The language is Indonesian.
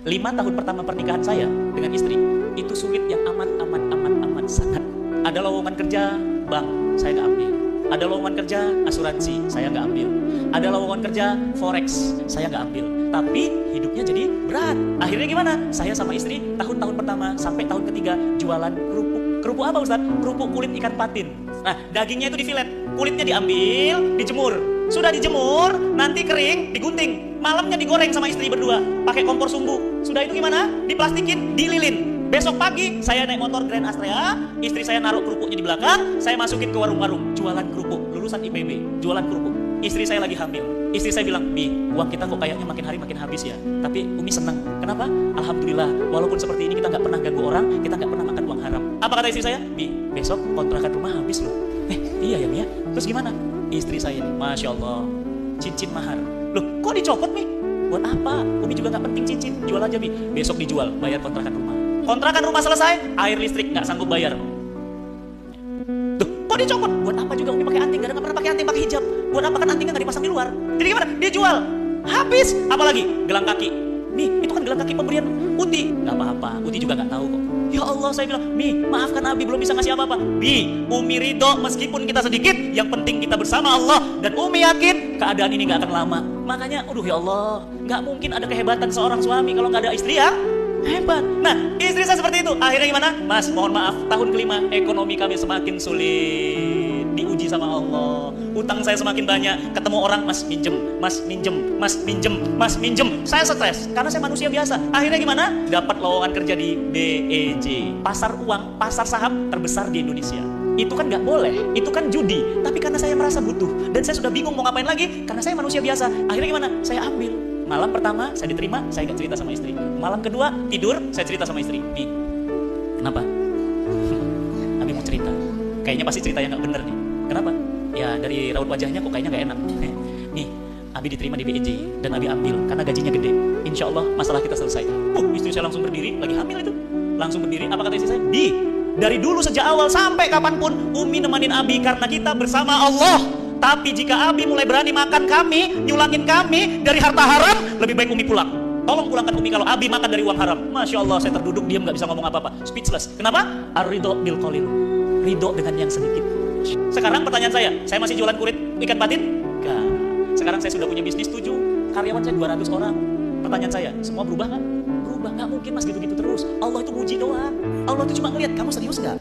5 tahun pertama pernikahan saya dengan istri itu sulit yang amat sangat. Ada lowongan kerja bank, saya nggak ambil. Ada lowongan kerja asuransi, saya nggak ambil. Ada lowongan kerja forex, saya nggak ambil. Tapi hidupnya jadi berat. Akhirnya gimana? Saya sama istri tahun-tahun pertama sampai tahun ketiga jualan kerupuk. Kerupuk apa Ustaz? Kerupuk kulit ikan patin. Nah, dagingnya itu difilet, kulitnya diambil, dijemur. Sudah dijemur, nanti kering, digunting. Malamnya digoreng sama istri berdua, pakai kompor sumbu. Sudah itu gimana? Diplastikin, dililin. Besok pagi saya naik motor Grand Astrea, istri saya naruh kerupuknya di belakang, saya masukin ke warung-warung, jualan kerupuk, lulusan IPB, jualan kerupuk. Istri saya lagi hamil. Istri saya bilang, "Bi, uang kita kok kayaknya makin hari makin habis ya." Tapi Umi senang. Kenapa? Alhamdulillah, walaupun seperti ini kita nggak pernah ganggu orang, kita nggak pernah makan uang haram. Apa kata istri saya? "Bi, besok kontrakan rumah habis loh." Iya ya Mi ya. Terus gimana? Istri saya nih, Masya Allah, cincin mahar. Loh, kok dicopot Mi? Buat apa? Umi juga nggak penting cincin, jual aja Mi. Besok dijual, bayar kontrakan rumah. Kontrakan rumah selesai, air listrik nggak sanggup bayar. Tuh, kok dicopot? Buat apa juga Umi pakai anting? Gak pernah pakai anting, pakai hijab. Buat apa kan antingnya nggak dipasang di luar? Jadi gimana? Dijual, habis. Apalagi gelang kaki. Mi, itu kan gelang kaki pemberian Uti. Nggak apa-apa, Uti juga nggak tahu kok. Ya Allah, saya bilang, Mi, maafkan Abi belum bisa ngasih apa-apa. Bi, Umi ridho meskipun kita sedikit, yang penting kita bersama Allah. Dan Umi yakin keadaan ini nggak akan lama. Makanya, aduh ya Allah, nggak mungkin ada kehebatan seorang suami kalau nggak ada istri ya. Hebat. Nah, istri saya seperti itu. Akhirnya gimana? Mas, mohon maaf, tahun kelima ekonomi kami semakin sulit. Diuji sama Allah. Utang saya semakin banyak. Ketemu orang, Mas minjem, Mas minjem, Mas minjem, Mas minjem. Saya stres karena saya manusia biasa. Akhirnya gimana? Dapat lowongan kerja di BEJ, pasar uang, pasar saham terbesar di Indonesia. Itu kan nggak boleh, itu kan judi. Tapi karena saya merasa butuh dan saya sudah bingung mau ngapain lagi, karena saya manusia biasa. Akhirnya gimana? Saya ambil. Malam pertama saya diterima, saya nggak cerita sama istri. Malam kedua tidur, saya cerita sama istri. Bi, kenapa? Abi mau cerita. Kayaknya pasti cerita yang nggak bener nih. Kenapa? Ya dari raut wajahnya kok kayaknya nggak enak. Nih, Abi diterima di BEJ dan Abi ambil karena gajinya gede. Insya Allah masalah kita selesai. Istri saya langsung berdiri, lagi hamil itu. Langsung berdiri. Apa kata istri saya? Bi, dari dulu sejak awal sampai kapanpun Umi nemenin Abi karena kita bersama Allah. Tapi jika Abi mulai berani makan kami, nyulangin kami dari harta haram, lebih baik Umi pulang. Tolong pulangkan Umi kalau Abi makan dari uang haram. Masya Allah, saya terduduk diam, gak bisa ngomong apa-apa. Speechless. Kenapa? Ar-ridho bil qalil. Ridho dengan yang sedikit. Sekarang pertanyaan saya masih jualan kulit ikan patin? Enggak. Sekarang saya sudah punya bisnis 7. Karyawan saya 200 orang. Pertanyaan saya, semua berubah gak? Berubah, gak mungkin Mas gitu-gitu terus. Allah itu muji doang. Allah itu cuma ngeliat, kamu serius gak?